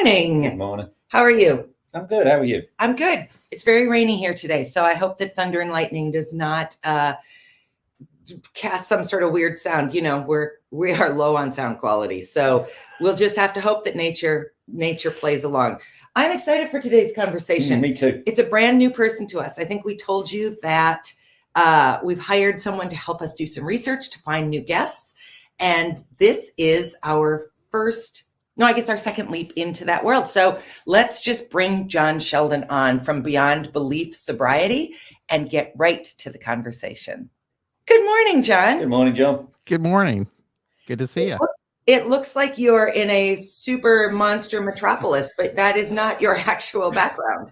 morning. Good morning. How are you? I'm good. How are you? I'm good. It's very rainy here today, so I hope that thunder and lightning does not cast some sort of weird sound. You know, we are low on sound quality, so we'll just have to hope that nature plays along. I'm excited for today's conversation. Me too. It's a brand new person to us. I think we told you that we've hired someone to help us do some research to find new guests, and this is our second leap into that world. So let's just bring John Sheldon on from Beyond Belief Sobriety and get right to the conversation. Good morning, John. Good morning, John. Good morning. Good to see you. It looks like you're in a super monster metropolis, but that is not your actual background.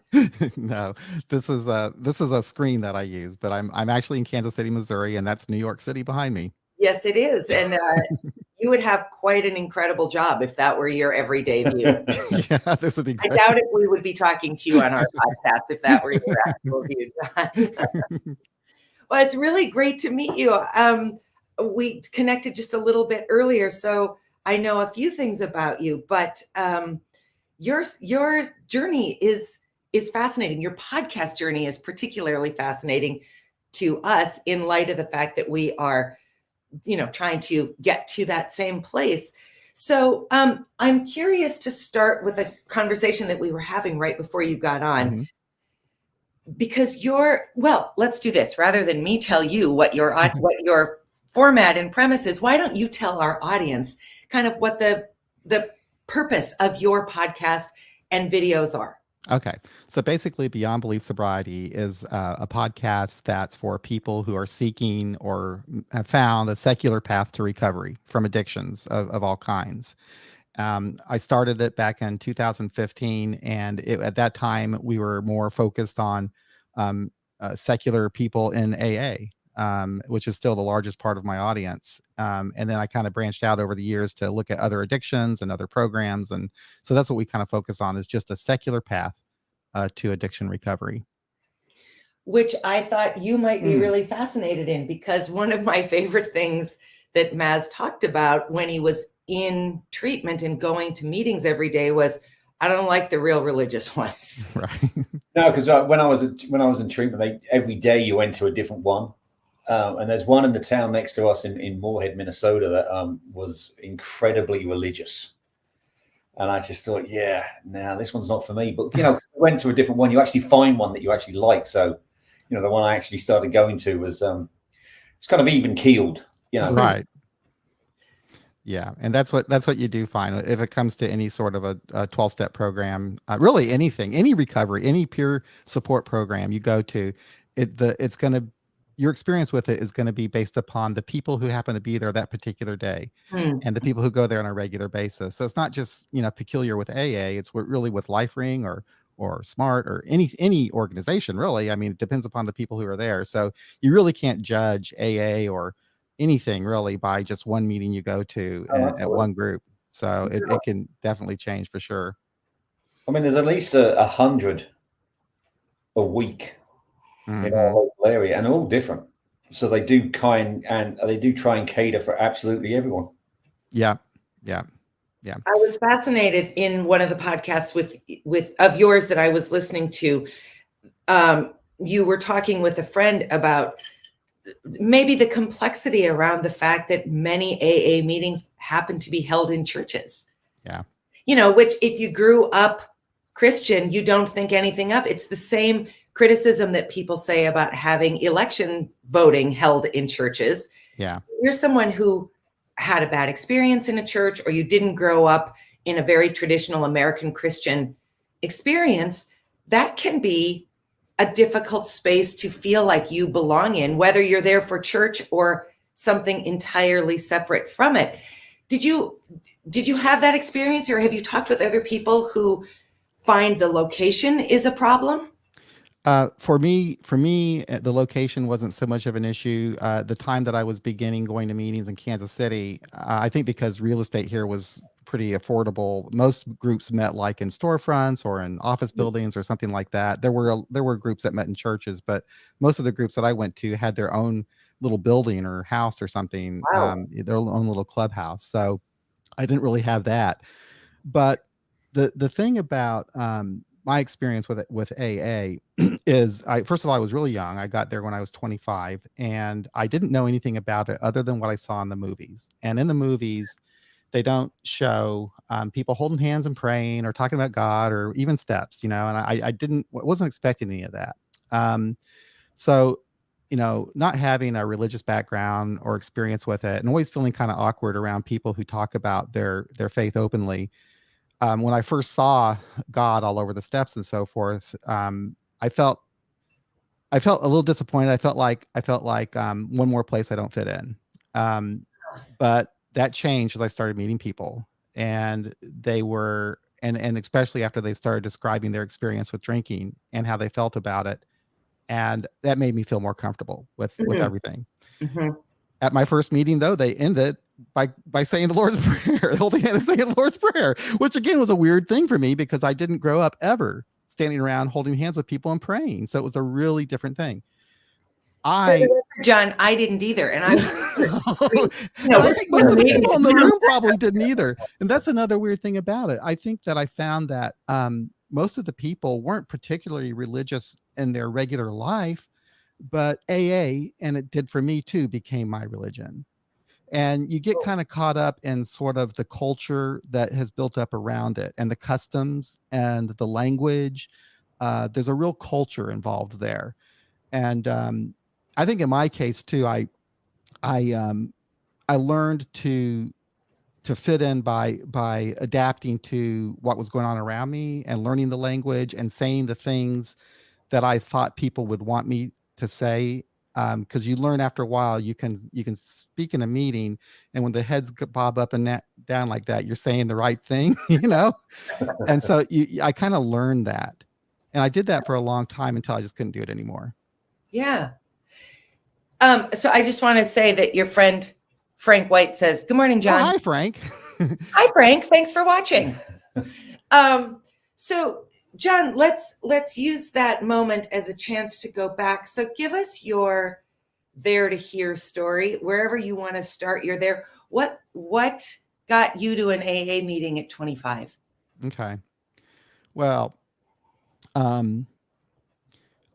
No, this is a screen that I use, but I'm actually in Kansas City, Missouri, and that's New York City behind me. Yes, it is. And you would have quite an incredible job if that were your everyday view. Yeah, this would be great. I doubt if we would be talking to you on our podcast if that were your actual view, John. Well, it's really great to meet you. We connected just a little bit earlier, so I know a few things about you, but your journey is fascinating. Your podcast journey is particularly fascinating to us in light of the fact that we are, trying to get to that same place. So I'm curious to start with a conversation that we were having right before you got on. Mm-hmm. Because let's do this. Rather than me tell you what your format and premise is, why don't you tell our audience kind of what the purpose of your podcast and videos are? Okay. So basically, Beyond Belief Sobriety is a podcast that's for people who are seeking or have found a secular path to recovery from addictions of all kinds. I started it back in 2015, and at that time, we were more focused on secular people in AA, which is still the largest part of my audience. And then I kind of branched out over the years to look at other addictions and other programs. And so that's what we kind of focus on, is just a secular path to addiction recovery. Which I thought you might be really fascinated in, because one of my favorite things that Maz talked about when he was in treatment and going to meetings every day was, I don't like the real religious ones. Right. No, because when I was in treatment, every day you went to a different one. And there's one in the town next to us in Moorhead, Minnesota, that was incredibly religious. And I just thought, this one's not for me. But, went to a different one. You actually find one that you actually like. So, the one I actually started going to was it's kind of even keeled, Right. Yeah. And that's what you do find if it comes to any sort of a 12-step program, really anything, any recovery, any peer support program you go to, your experience with it is going to be based upon the people who happen to be there that particular day and the people who go there on a regular basis. So it's not just, peculiar with AA, it's really with LifeRing or SMART or any organization, really. I mean, it depends upon the people who are there. So you really can't judge AA or anything really by just one meeting you go to at one group. So it can definitely change for sure. I mean, there's at least 100 a week in our local area, and all different. So they do try and cater for absolutely everyone. Yeah. I was fascinated in one of the podcasts of yours that I was listening to. You were talking with a friend about maybe the complexity around the fact that many AA meetings happen to be held in churches. Yeah. Which if you grew up Christian, you don't think anything of. It's the same criticism that people say about having election voting held in churches. Yeah. You're someone who had a bad experience in a church, or you didn't grow up in a very traditional American Christian experience, that can be a difficult space to feel like you belong in, whether you're there for church or something entirely separate from it. Did you have that experience, or have you talked with other people who find the location is a problem? For me, the location wasn't so much of an issue. The time that I was beginning going to meetings in Kansas City, I think because real estate here was pretty affordable, most groups met like in storefronts or in office buildings or something like that. There were groups that met in churches, but most of the groups that I went to had their own little building or house or something, Wow. their own little clubhouse. So I didn't really have that. But the thing about my experience with AA is, first of all, I was really young. I got there when I was 25, and I didn't know anything about it other than what I saw in the movies. And in the movies, they don't show people holding hands and praying or talking about God or even steps, and wasn't expecting any of that. So, not having a religious background or experience with it, and always feeling kind of awkward around people who talk about their faith openly. When I first saw God all over the steps and so forth, I felt a little disappointed. I felt like one more place I don't fit in. But that changed as I started meeting people, and they were, and especially after they started describing their experience with drinking and how they felt about it. And that made me feel more comfortable with everything. Mm-hmm. At my first meeting, though, they ended by saying the Lord's Prayer, holding hand and saying the Lord's Prayer, which again was a weird thing for me because I didn't grow up ever standing around holding hands with people and praying. So it was a really different thing. John, I didn't either, and I think most of the people in the room probably didn't either. And that's another weird thing about it. I think that I found that most of the people weren't particularly religious in their regular life, but AA, and it did for me too, became my religion. And you get kind of caught up in sort of the culture that has built up around it, and the customs and the language. There's a real culture involved there. And I think in my case too, I learned to fit in by adapting to what was going on around me and learning the language and saying the things that I thought people would want me to say. Because you learn after a while, you can speak in a meeting, and when the heads bob up and down like that, you're saying the right thing, And so I kind of learned that, and I did that for a long time until I just couldn't do it anymore. Yeah. So I just want to say that your friend Frank White says, "Good morning, John." Oh, hi, Frank. Hi, Frank. Thanks for watching. So, John, let's use that moment as a chance to go back. So give us your there to here story, wherever you want to start. You're there. What got you to an AA meeting at 25? Okay. Well,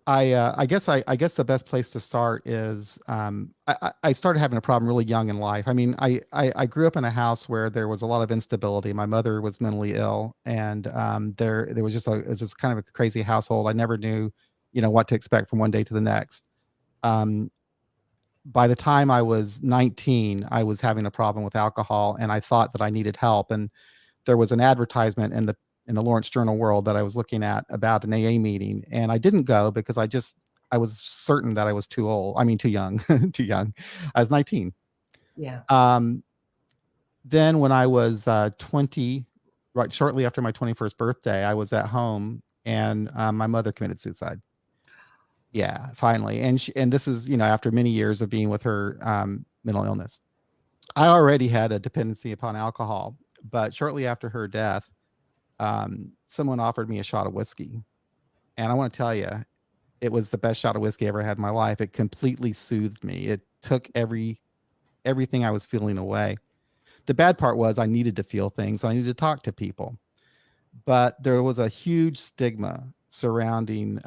I guess the best place to start is I started having a problem really young in life. I mean, I grew up in a house where there was a lot of instability. My mother was mentally ill, and there was it was just kind of a crazy household. I never knew, what to expect from one day to the next. By the time I was 19, I was having a problem with alcohol, and I thought that I needed help. And there was an advertisement in the Lawrence Journal World that I was looking at about an AA meeting, and I didn't go because I was certain that I was too old. I mean, too young, too young. I was 19. Yeah. Then when I was 20, right shortly after my 21st birthday, I was at home, and my mother committed suicide. Yeah, finally. And this is, after many years of being with her mental illness. I already had a dependency upon alcohol, but shortly after her death, someone offered me a shot of whiskey. And I want to tell you, it was the best shot of whiskey I ever had in my life. It completely soothed me. It took everything I was feeling away. The bad part was I needed to feel things. I needed to talk to people. But there was a huge stigma surrounding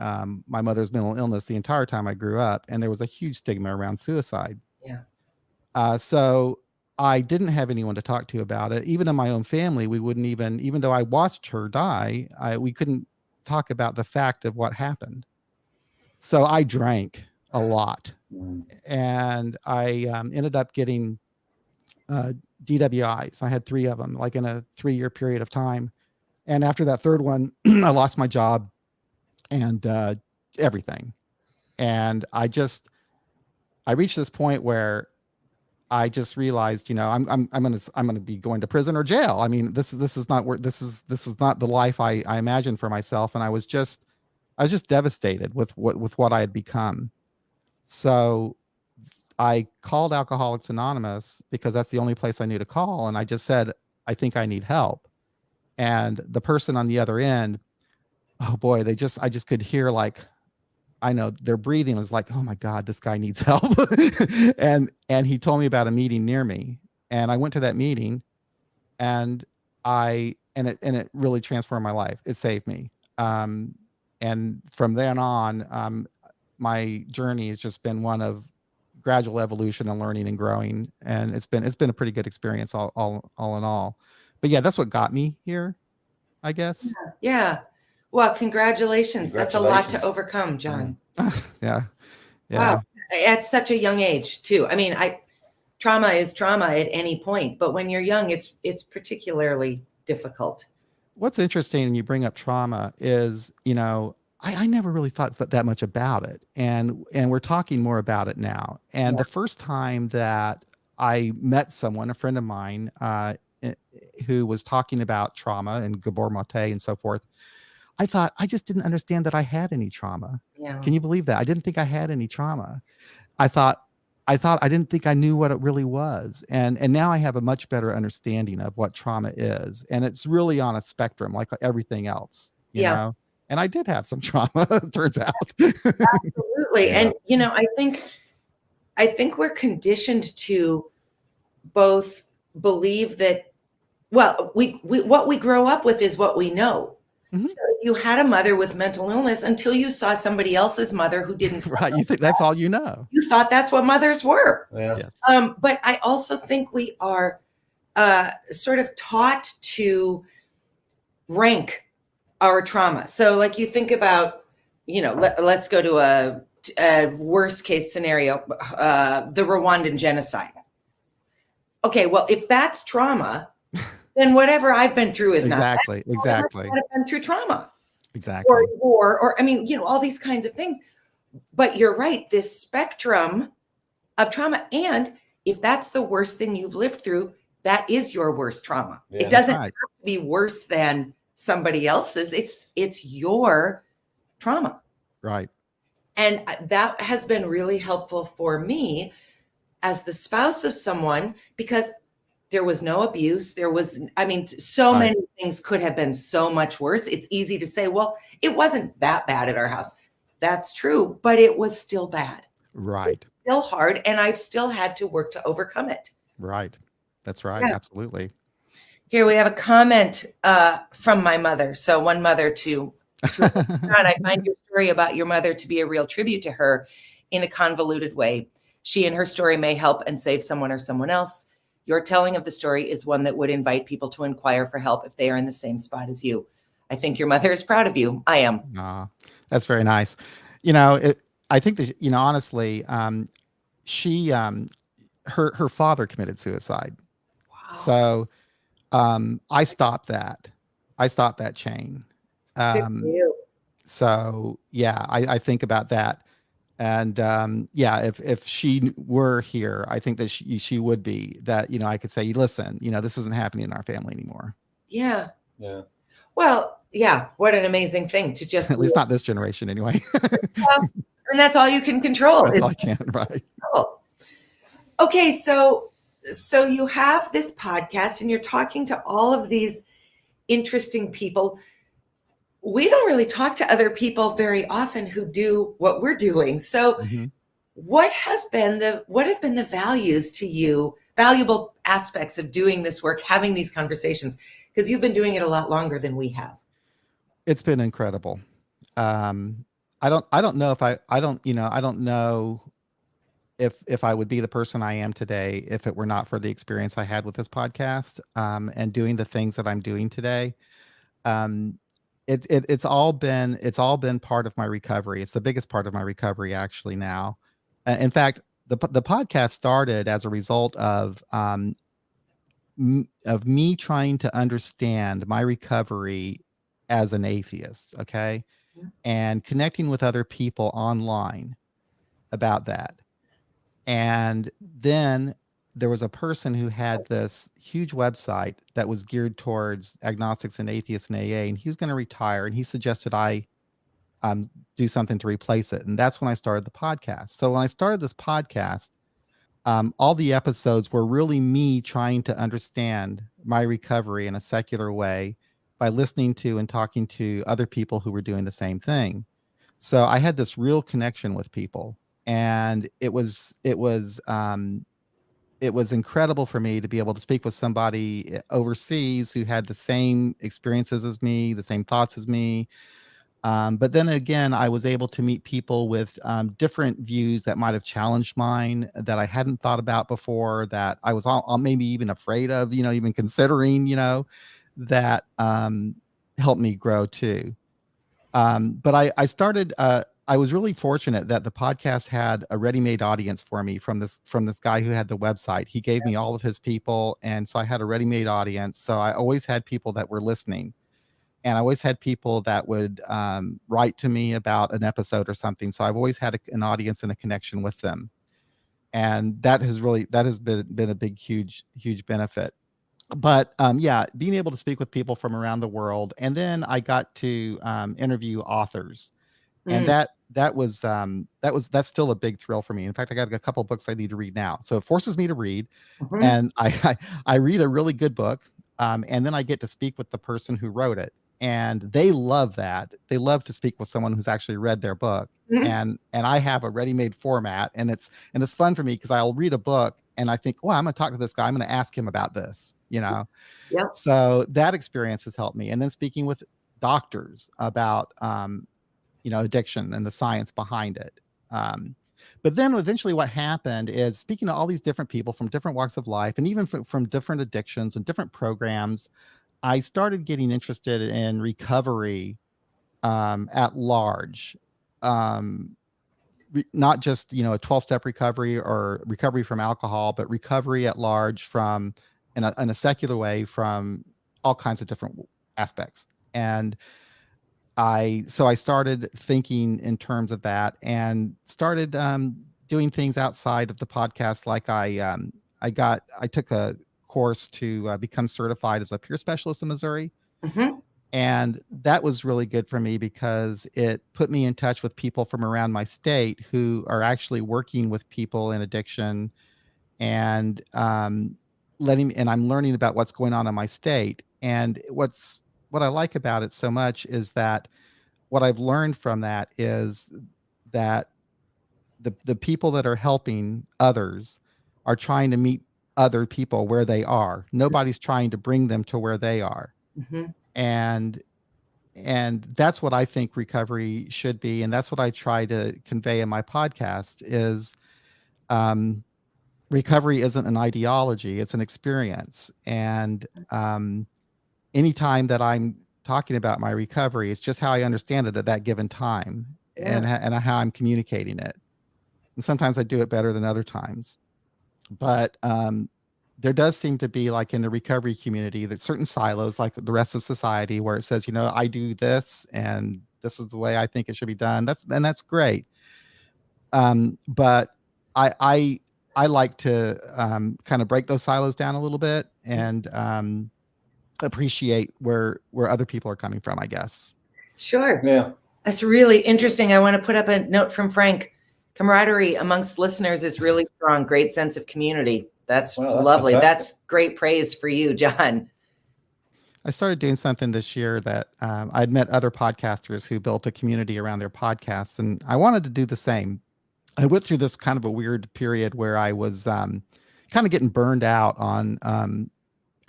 my mother's mental illness the entire time I grew up. And there was a huge stigma around suicide. Yeah. So I didn't have anyone to talk to about it. Even in my own family, we wouldn't even though I watched her die, we couldn't talk about the fact of what happened. So I drank a lot, and I ended up getting DWIs. I had 3 of them, like in a 3-year period of time. And after that third one, I lost my job and everything. And I reached this point where I just realized, I'm gonna be going to prison or jail. I mean, this is not the life I imagined for myself. And I was just devastated with what I had become. So I called Alcoholics Anonymous because that's the only place I knew to call. And I just said, I think I need help. And the person on the other end, oh boy, I just could hear, like, I know their breathing was like, oh my God, this guy needs help. and he told me about a meeting near me, and I went to that meeting, and I it really transformed my life. It saved me. And from then on, my journey has just been one of gradual evolution and learning and growing. And it's been a pretty good experience all in all. But yeah, that's what got me here, I guess. Yeah. Well, congratulations. That's a lot to Congratulations. overcome, John. Yeah. Wow. At such a young age too. I mean, trauma is trauma at any point, but when you're young, it's particularly difficult. What's interesting, and you bring up trauma, is, I never really thought that much about it, and we're talking more about it now. And Yeah. the first time that I met someone, a friend of mine, who was talking about trauma and Gabor Mate and so forth, I thought I just didn't understand that I had any trauma. Yeah. Can you believe that? I didn't think I had any trauma. I thought I didn't think I knew what it really was. And now I have a much better understanding of what trauma is. And it's really on a spectrum, like everything else, Yeah. And I did have some trauma, it turns out. Absolutely. Yeah. And I think we're conditioned to both believe that, well, we what we grow up with is what we know. Mhm. So if you had a mother with mental illness until you saw somebody else's mother who didn't, Right. You think that's all you know. you thought that's what mothers were. Yeah. Yes. But I also think we are sort of taught to rank our trauma. So like you think about, let's go to a worst case scenario, the Rwandan genocide. Okay, well, if that's trauma, then whatever I've been through is Exactly. not. Exactly. I've been through trauma. Exactly. Or I mean, all these kinds of things. But you're right, this spectrum of trauma. And if that's the worst thing you've lived through, that is your worst trauma. Yeah. It doesn't Right. have to be worse than somebody else's. It's your trauma. Right. And that has been really helpful for me as the spouse of someone, because there was no abuse. So Right. many things could have been so much worse. It's easy to say, well, it wasn't that bad at our house. That's true, but it was still bad. Right. Still hard, and I've still had to work to overcome it. Right. That's right. Yeah. Absolutely. Here we have a comment from my mother. So one mother to John, I find your story about your mother to be a real tribute to her in a convoluted way. She and her story may help and save someone or someone else. Your telling of the story is one that would invite people to inquire for help if they are in the same spot as you. I think your mother is proud of you. I am. That's very nice. I think that, honestly, she, her father committed suicide. Wow. So, I stopped that. I stopped that chain. Good for you. So yeah, I think about that. And yeah, if she were here, I think that she would be that, I could say, listen, this isn't happening in our family anymore. Yeah. Yeah. Well, yeah. What an amazing thing to just At least not this generation anyway. Well, and that's all you can control. That's all I can, right? Okay, so you have this podcast and you're talking to all of these interesting people. We don't really talk to other people very often who do what we're doing. So Mhm. what have been the values to you, valuable aspects of doing this work, having these conversations? Because you've been doing it a lot longer than we have. It's been incredible. I don't know if I don't know if I would be the person I am today if it were not for the experience I had with this podcast, and doing the things that I'm doing today. It's all been part of my recovery. It's the biggest part of my recovery actually now. In fact, the podcast started as a result of me trying to understand my recovery as an atheist, okay? Yeah. And connecting with other people online about that. And then there was a person who had this huge website that was geared towards agnostics and atheists and AA, and he was going to retire, and he suggested I do something to replace it. And that's when I started the podcast. So when I started this podcast, all the episodes were really me trying to understand my recovery in a secular way by listening to and talking to other people who were doing the same thing. So I had this real connection with people, and it was it was incredible for me to be able to speak with somebody overseas who had the same experiences as me, the same thoughts as me. But then again, I was able to meet people with different views that might have challenged mine, that I hadn't thought about before, that I was all maybe even afraid of, even considering, that helped me grow too. But I started. I was really fortunate that the podcast had a ready-made audience for me from this guy who had the website. He gave me all of his people, and so I had a ready-made audience. So I always had people that were listening, and I always had people that would write to me about an episode or something. So I've always had an audience and a connection with them, and that has been a big, huge benefit. But yeah, being able to speak with people from around the world, and then I got to interview authors, and Mm. that's still a big thrill for me. In fact, I got a couple books I need to read now, so it forces me to read, Mhm. and I read a really good book, and then I get to speak with the person who wrote it, and they love that. They love to speak with someone who's actually read their book, Mhm. and I have a ready-made format, and it's fun for me because I'll read a book and I think, well, I'm going to talk to this guy. I'm going to ask him about this, Yep. So that experience has helped me. And then speaking with doctors about, addiction and the science behind it. But then eventually what happened is, speaking to all these different people from different walks of life, and even from different addictions and different programs, I started getting interested in recovery at large. Not just, a 12-step recovery or recovery from alcohol, but recovery at large from, in a secular way, from all kinds of different aspects. And so I started thinking in terms of that, and started doing things outside of the podcast. Like I took a course to become certified as a peer specialist in Missouri. Mhm. And that was really good for me because it put me in touch with people from around my state who are actually working with people in addiction, and and I'm learning about what's going on in my state. And what I like about it so much is that what I've learned from that is that the people that are helping others are trying to meet other people where they are. Nobody's trying to bring them to where they are. Mhm. And that's what I think recovery should be, and that's what I try to convey in my podcast is um, recovery isn't an ideology, it's an experience. And anytime that I'm talking about my recovery, it's just how I understand it at that given time, Yeah. and how I'm communicating it. And sometimes I do it better than other times. But there does seem to be, like in the recovery community, that certain silos, like the rest of society, where it says, I do this and this is the way I think it should be done. That's great. But I like to kind of break those silos down a little bit, and appreciate where other people are coming from, I guess. Sure. Yeah. That's really interesting. I want to put up a note from Frank. Camaraderie amongst listeners is really strong. Great sense of community. That's lovely. Fantastic. That's great praise for you, John. I started doing something this year that I'd met other podcasters who built a community around their podcasts, and I wanted to do the same. I went through this kind of a weird period where I was kind of getting burned out on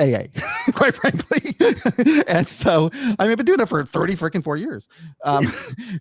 AA, quite frankly. And so I've been doing it for 30 freaking 4 years.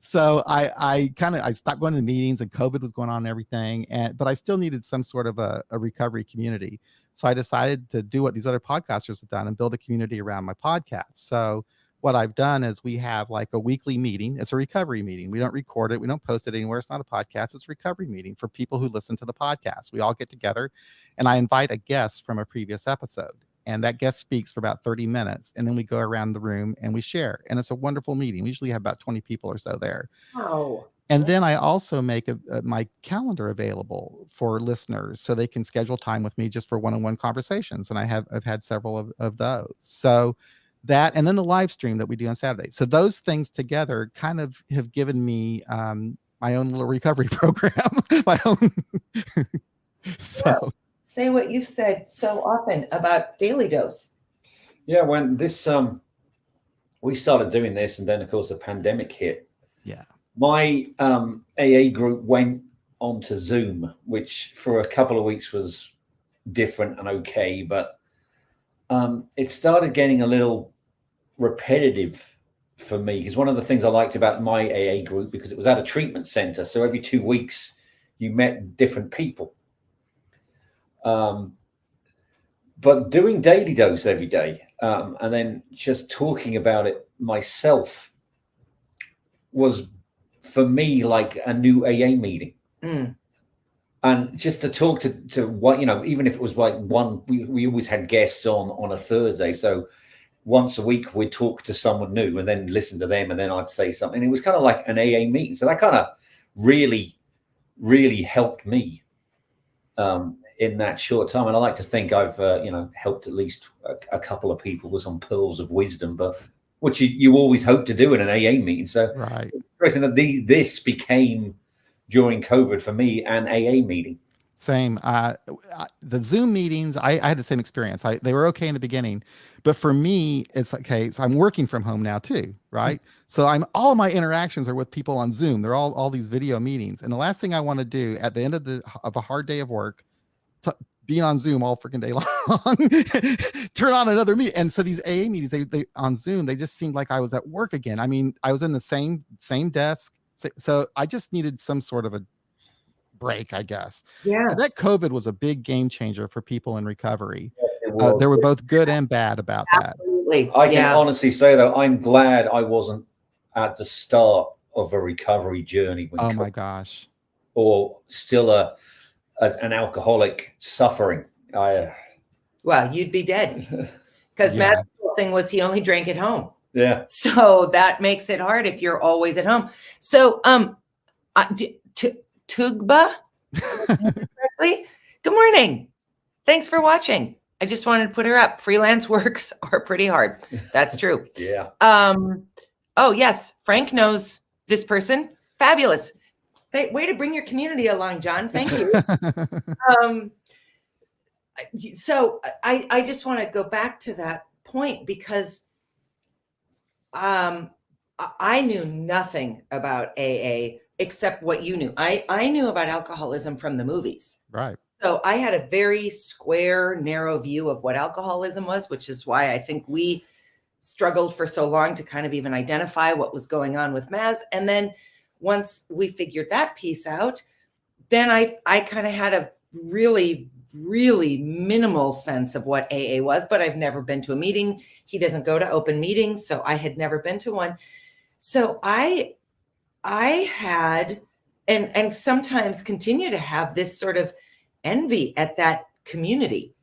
So I stopped going to the meetings, and COVID was going on and everything. But I still needed some sort of a recovery community. So I decided to do what these other podcasters have done and build a community around my podcast. So what I've done is we have like a weekly meeting. It's a recovery meeting. We don't record it. We don't post it anywhere. It's not a podcast. It's a recovery meeting for people who listen to the podcast. We all get together, and I invite a guest from a previous episode. And that guest speaks for about 30 minutes. And then we go around the room and we share. And it's a wonderful meeting. We usually have about 20 people or so there. Wow. And then I also make my calendar available for listeners so they can schedule time with me just for one-on-one conversations. And I've had several of those. So that, and then the live stream that we do on Saturday. So those things together kind of have given me my own little recovery program, my own. So. Say what you've said so often about Daily Dose. Yeah, when this we started doing this, and then of course the pandemic hit. Yeah. My AA group went onto Zoom, which for a couple of weeks was different and okay, but it started getting a little repetitive for me, because one of the things I liked about my AA group, because it was at a treatment center, so every 2 weeks you met different people. But doing daily dose every day, and then just talking about it myself, was for me like a new AA meeting. And just to talk to what, even if it was like we always had guests on a Thursday, so once a week we'd talk to someone new and then listen to them, and then I'd say something. It was kind of like an AA meeting, so that kind of really helped me in that short time. And I like to think I've helped at least a couple of people with some pearls of wisdom, but which you always hope to do in an AA meeting. So Right. This became, during COVID for me, an AA meeting. Same. The Zoom meetings, I had the same experience. They were okay in the beginning, but for me, it's like, okay, so I'm working from home now too, right? So all of my interactions are with people on Zoom. They're all these video meetings, and the last thing I want to do at the end of a hard day of work, being on Zoom all freaking day long, turn on another meeting. And so these AA meetings, they on Zoom, they just seemed like I was at work again. I mean, I was in the same desk, so I just needed some sort of a break, I guess. Yeah. That COVID was a big game changer for people in recovery. Yes, there were both good and bad about Absolutely. that. I can honestly say that I'm glad I wasn't at the start of a recovery journey. Oh my gosh. Or still as an alcoholic suffering. Well, you'd be dead, because Matt's whole thing was he only drank at home. Yeah. So that makes it hard if you're always at home. So Tugba, correctly? Good morning. Thanks for watching. I just wanted to put her up. Freelance works are pretty hard. That's true. Yeah. Oh yes, Frank knows this person. Fabulous. Way to bring your community along, John. Thank you. So I just want to go back to that point, because I knew nothing about AA except what you knew. I knew about alcoholism from the movies. Right. So I had a very square, narrow view of what alcoholism was, which is why I think we struggled for so long to kind of even identify what was going on with Maz. And then once we figured that piece out, then I kind of had a really, really minimal sense of what AA was, but I've never been to a meeting. He doesn't go to open meetings, so I had never been to one. So I had, and sometimes continue to have, this sort of envy at that community,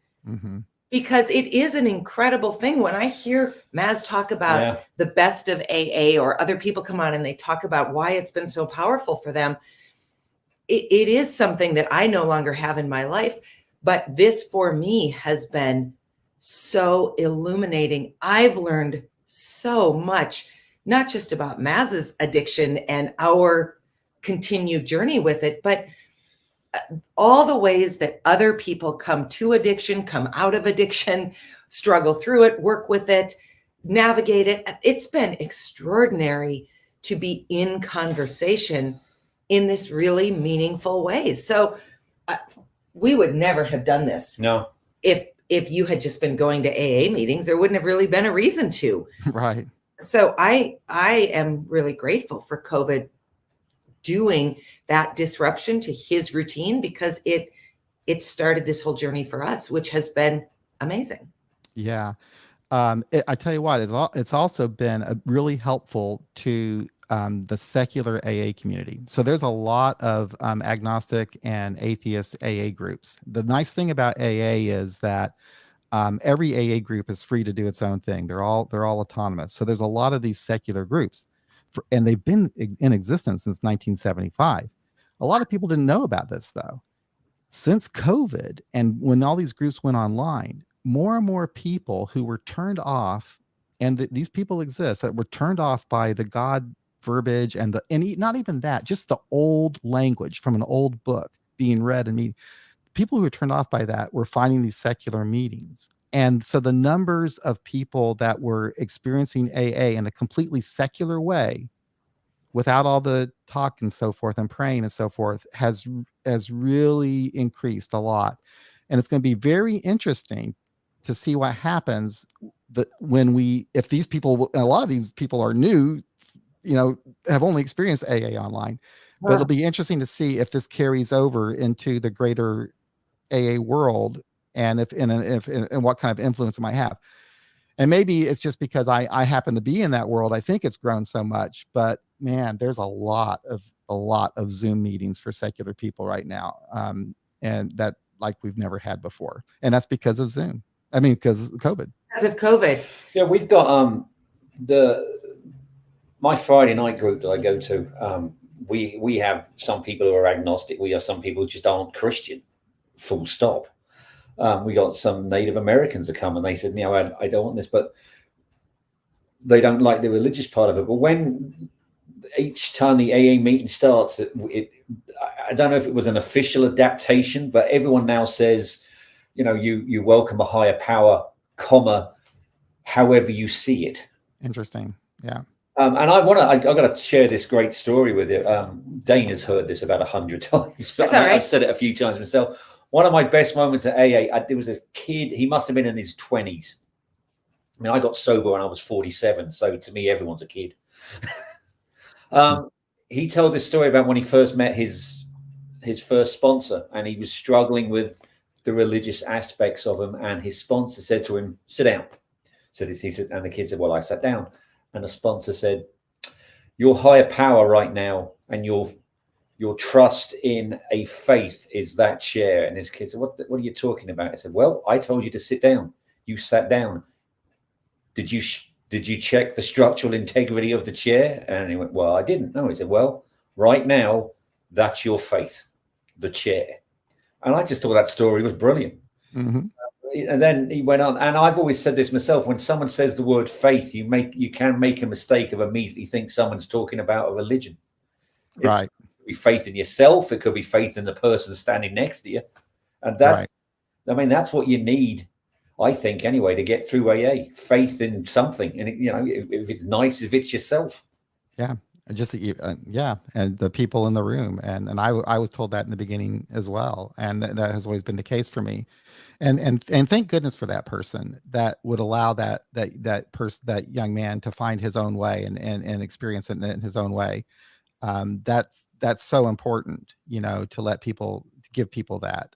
because it is an incredible thing. When I hear Maz talk about the best of AA, or other people come on and they talk about why it's been so powerful for them, it is something that I no longer have in my life. But this for me has been so illuminating. I've learned so much, not just about Maz's addiction and our continued journey with it, but all the ways that other people come to addiction, come out of addiction, struggle through it, work with it, navigate it. It's been extraordinary to be in conversation in this really meaningful way. So we would never have done this. No. If you had just been going to AA meetings, there wouldn't have really been a reason to. Right. So I am really grateful for COVID doing that disruption to his routine, because it started this whole journey for us, which has been amazing. Yeah. I tell you what, it's also been really helpful to the secular AA community. So there's a lot of agnostic and atheist AA groups. The nice thing about AA is that every AA group is free to do its own thing. They're all autonomous. So there's a lot of these secular groups, and they've been in existence since 1975. A lot of people didn't know about this, though. Since COVID, and when all these groups went online, more and more people who were turned off, and these people exist, that were turned off by the God verbiage and not even that, just the old language from an old book being read and meeting. People who were turned off by that were finding these secular meetings. And so the numbers of people that were experiencing AA in a completely secular way, without all the talk and so forth and praying and so forth, has really increased a lot. And it's going to be very interesting to see what happens if these people, and a lot of these people are new, have only experienced AA online, but it'll be interesting to see if this carries over into the greater AA world, and and what kind of influence it might have. And maybe it's just because I happen to be in that world. I think it's grown so much, but man, there's a lot of Zoom meetings for secular people right now. And that, like, we've never had before. And that's because of Zoom. I mean, because of COVID. Because of COVID. Yeah, we've got my Friday night group that I go to. We have some people who are agnostic. We have some people who just aren't Christian, full stop. We got some Native Americans that come and they said, I don't want this, but they don't like the religious part of it. But when each time the AA meeting starts, I don't know if it was an official adaptation, but everyone now says, you welcome a higher power, however you see it. Interesting. Yeah. And I've got to share this great story with you. Dane has heard this about 100 times, but That's all right. I've said it a few times myself. One of my best moments at AA, there was a kid, he must have been in his 20s. I mean, I got sober when I was 47, so to me, everyone's a kid. He told this story about when he first met his first sponsor, and he was struggling with the religious aspects of him, and his sponsor said to him, sit down. So he said, and the kid said, well, I sat down. And the sponsor said, your higher power right now and your trust in a faith is that chair. And his kid said, what are you talking about? I said, well, I told you to sit down. You sat down. Did you check the structural integrity of the chair? And he went, well, I didn't. No. He said, well, right now, that's your faith, the chair. And I just thought that story was brilliant. Mm-hmm. And then he went on, and I've always said this myself, when someone says the word faith, you can make a mistake of immediately think someone's talking about a religion. Right. It could be faith in yourself. It could be faith in the person standing next to you. And that's what you need, I think, anyway, to get through AA. Faith in something. And, if it's nice, if it's yourself. Yeah. Just and the people in the room, and I was told that in the beginning as well, and that has always been the case for me, and thank goodness for that person that would allow that young man to find his own way and experience it in his own way. That's so important, to give people that.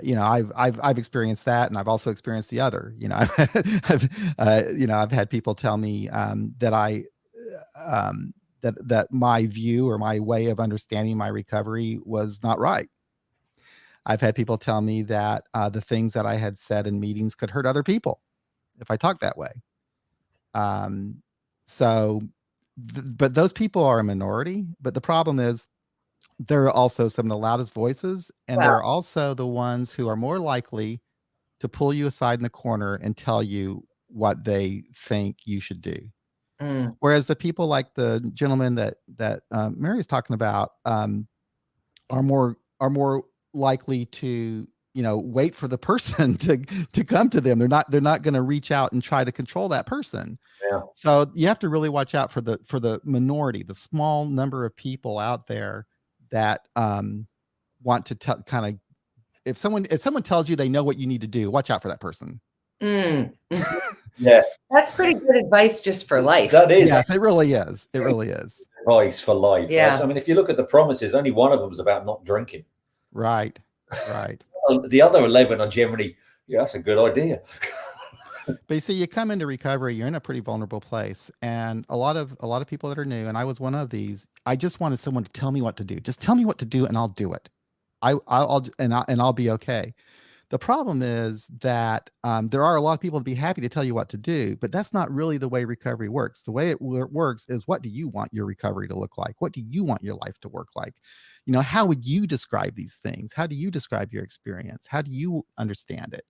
I've experienced that, and I've also experienced the other. I've had people tell me that that my view or my way of understanding my recovery was not right. I've had people tell me that the things that I had said in meetings could hurt other people if I talk that way. But those people are a minority. But the problem is, they're also some of the loudest voices, and they're also the ones who are more likely to pull you aside in the corner and tell you what they think you should do. Whereas the people like the gentleman that Mary's talking about are more likely to wait for the person to come to them. They're not going to reach out and try to control that person. Yeah. So you have to really watch out for the minority, the small number of people out there that want to kind of, if someone tells you they know what you need to do, watch out for that person. Yeah, that's pretty good advice just for life. That is. Yes, it really is. It really is advice for life. Yeah. I mean, if you look at the promises, only one of them is about not drinking. Right. The other 11 are generally, that's a good idea. But you see, you come into recovery, you're in a pretty vulnerable place, and a lot of people that are new, and I was one of these. I just wanted someone to tell me what to do. Just tell me what to do, and I'll do it. I'll be okay. The problem is that there are a lot of people that be happy to tell you what to do, but that's not really the way recovery works. The way it works is, what do you want your recovery to look like? What do you want your life to work like? How would you describe these things? How do you describe your experience? How do you understand it?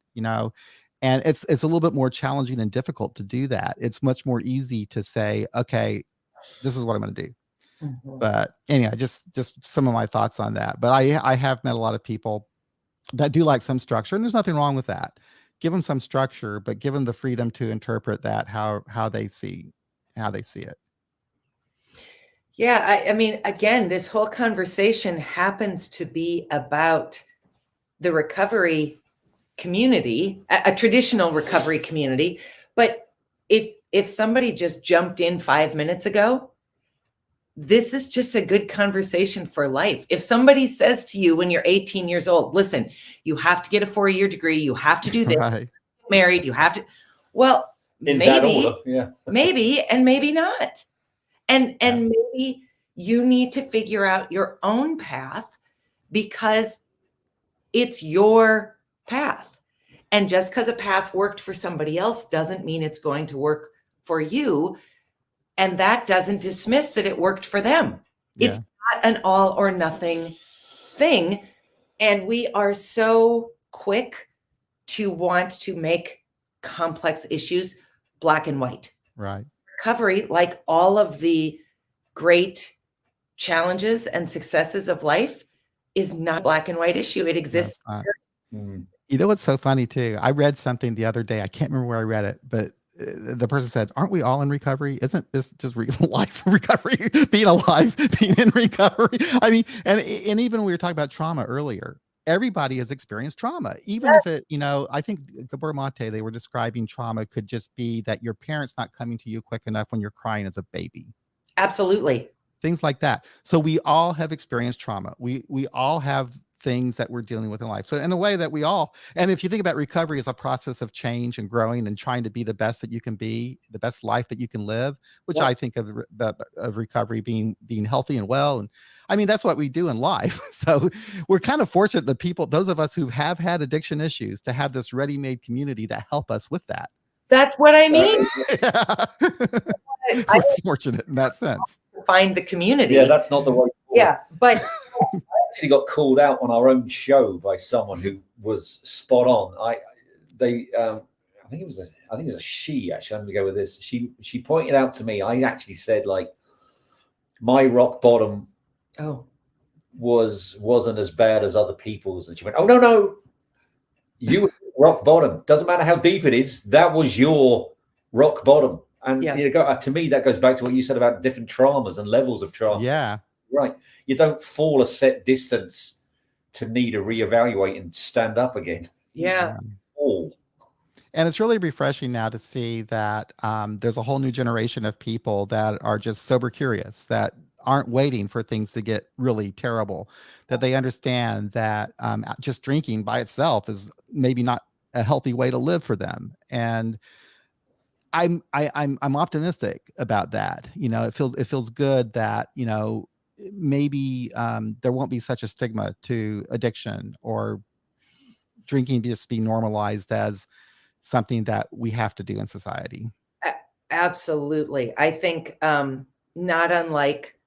And it's a little bit more challenging and difficult to do that. It's much more easy to say, okay, this is what I'm going to do. Mm-hmm. But anyway, just some of my thoughts on that. But I have met a lot of people that do like some structure, and there's nothing wrong with that. Give them some structure, but give them the freedom to interpret that how they see it. Yeah, I mean, again, this whole conversation happens to be about the recovery community, a traditional recovery community. But if somebody just jumped in 5 minutes ago, this is just a good conversation for life. If somebody says to you when you're 18 years old, listen, you have to get a 4-year degree, you have to do this, Right. get married, you have to, well, In that maybe, order, yeah. maybe, and maybe not. And Yeah. maybe you need to figure out your own path because it's your path. And just because a path worked for somebody else doesn't mean it's going to work for you. And that doesn't dismiss that it worked for them. Yeah. It's not an all or nothing thing. And we are so quick to want to make complex issues black and white. Right. Recovery, like all of the great challenges and successes of life, is not a black and white issue. It No, exists. it's not. Mm. You know what's so funny too? I read something the other day. I can't remember where I read it, but the person said, "Aren't we all in recovery? Isn't this just life recovery? Being alive, being in recovery." I mean, and even we were talking about trauma earlier. Everybody has experienced trauma, even if it, I think Gabor Mate, they were describing trauma could just be that your parents not coming to you quick enough when you're crying as a baby. Absolutely. Things like that. So we all have experienced trauma. We all have things that we're dealing with in life. So in a way that we all, and if you think about recovery as a process of change and growing and trying to be the best that you can be, the best life that you can live, which Yep. I think of recovery being healthy and well. And I mean, that's what we do in life. So we're kind of fortunate that people, those of us who have had addiction issues, to have this ready-made community that help us with that. That's what I mean. Yeah. I We're fortunate in that sense. find the community. Yeah, that's not the way. Yeah, but I actually got called out on our own show by someone who was spot on. I think it was a she, actually. I'm gonna go with this. She pointed out to me, I actually said, like, my rock bottom wasn't as bad as other people's, and she went, "Oh no, you rock bottom. Doesn't matter how deep it is. That was your rock bottom." And to me, that goes back to what you said about different traumas and levels of trauma. Yeah. Right. You don't fall a set distance to need to reevaluate and stand up again. Yeah. Fall. And it's really refreshing now to see that there's a whole new generation of people that are just sober curious, that aren't waiting for things to get really terrible, that they understand that just drinking by itself is maybe not a healthy way to live for them. And I'm optimistic about that. It feels good that, maybe there won't be such a stigma to addiction, or drinking just be normalized as something that we have to do in society. Absolutely. I think not unlike,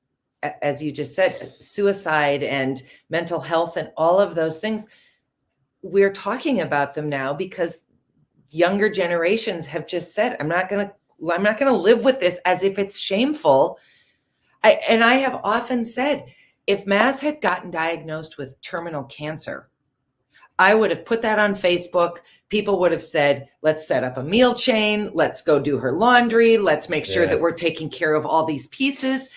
as you just said, suicide and mental health and all of those things, we're talking about them now because younger generations have just said, I'm not going to live with this as if it's shameful. And I have often said, if Maz had gotten diagnosed with terminal cancer, I would have put that on Facebook. People would have said, let's set up a meal chain. Let's go do her laundry. Let's make sure that we're taking care of all these pieces.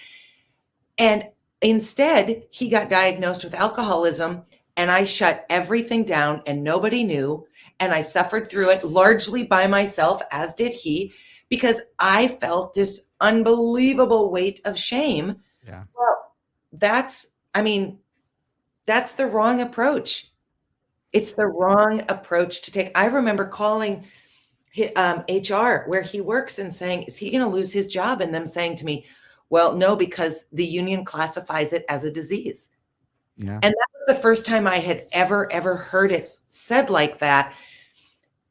And instead, he got diagnosed with alcoholism, and I shut everything down and nobody knew. And I suffered through it largely by myself, as did he, because I felt this unbelievable weight of shame. Yeah. Well, that's the wrong approach. It's the wrong approach to take. I remember calling HR where he works and saying, is he going to lose his job? And them saying to me, well, no, because the union classifies it as a disease. Yeah. And that was the first time I had ever heard it said like that.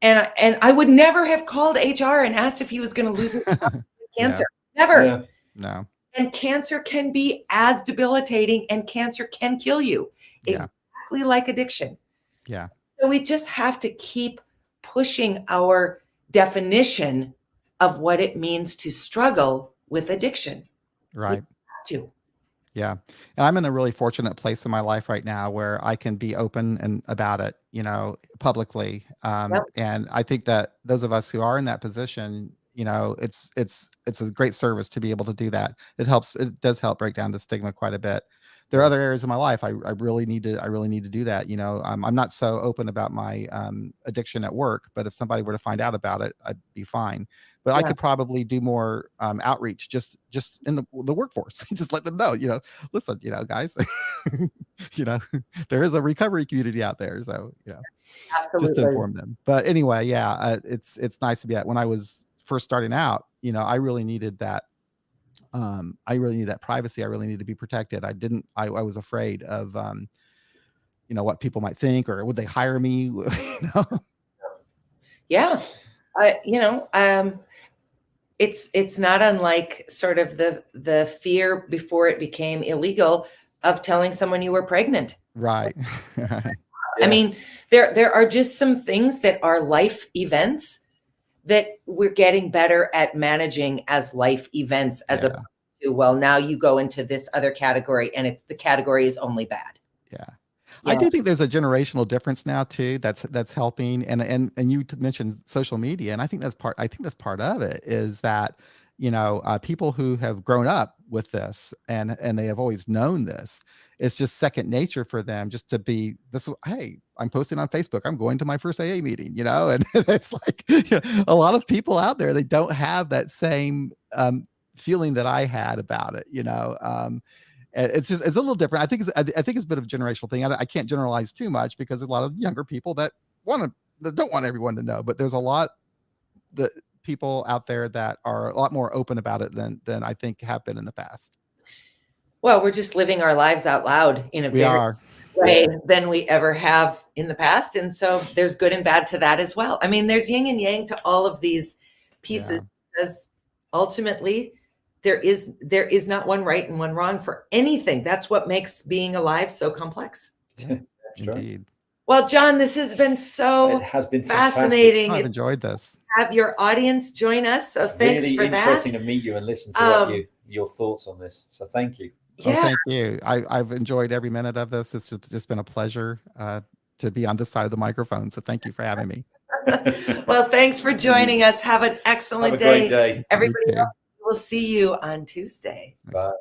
And I would never have called HR and asked if he was going to lose his job. Cancer. Yeah. Never. Yeah. No. And cancer can be as debilitating, and cancer can kill you. Exactly like addiction. Yeah. So we just have to keep pushing our definition of what it means to struggle with addiction. Right. To. Yeah. And I'm in a really fortunate place in my life right now where I can be open and about it, publicly. And I think that those of us who are in that position, you know, it's a great service to be able to do that. It does help break down the stigma quite a bit. There are other areas of my life I really need to do that. You know, I'm not so open about my addiction at work, but if somebody were to find out about it, I'd be fine. But I Yeah. could probably do more outreach just in the workforce. Just let them know, you know, listen, you know, guys, you know, there is a recovery community out there. So, you know, just to Absolutely. inform them. But anyway, yeah, it's nice to be at. When I was first starting out, you know, I really needed that. I really need that privacy. I really need to be protected. I was afraid of, you know, what people might think, or would they hire me? You know? Yeah. You know, it's not unlike sort of the fear before it became illegal of telling someone you were pregnant. Right. Right. I mean, there are just some things that are life events that we're getting better at managing as life events, as Yeah. opposed to, well, now you go into this other category and the category is only bad. Yeah. I Yeah. do think there's a generational difference now too. That's helping. And you mentioned social media, and I think that's part of it, is that, you know, people who have grown up with this and they have always known this, it's just second nature for them just to be this. Hey, I'm posting on Facebook, I'm going to my first AA meeting, you know, and it's like, you know, a lot of people out there, they don't have that same feeling that I had about it, you know. It's a little different. I think it's a bit of a generational thing. I can't generalize too much, because there's a lot of younger people that don't want everyone to know, but there's a lot that people out there that are a lot more open about it than I think have been in the past. Well, we're just living our lives out loud in a We very are. way than we ever have in the past. And so there's good and bad to that as well. I mean, there's yin and yang to all of these pieces, Yeah. because ultimately there is not one right and one wrong for anything. That's what makes being alive so complex. Yeah, That's right. indeed. Well, John, this has been so It has been fascinating. I've It's enjoyed this. have your audience join us. So thanks Really for interesting that. to meet you and listen to what Um, your thoughts on this. So thank you. Oh, Yeah. thank you. I've enjoyed every minute of this. It's just been a pleasure to be on this side of the microphone. So thank you for having me. Well, thanks for joining us. Have an excellent Have a great day. day. Everybody You too. else, we'll see you on Tuesday. Bye.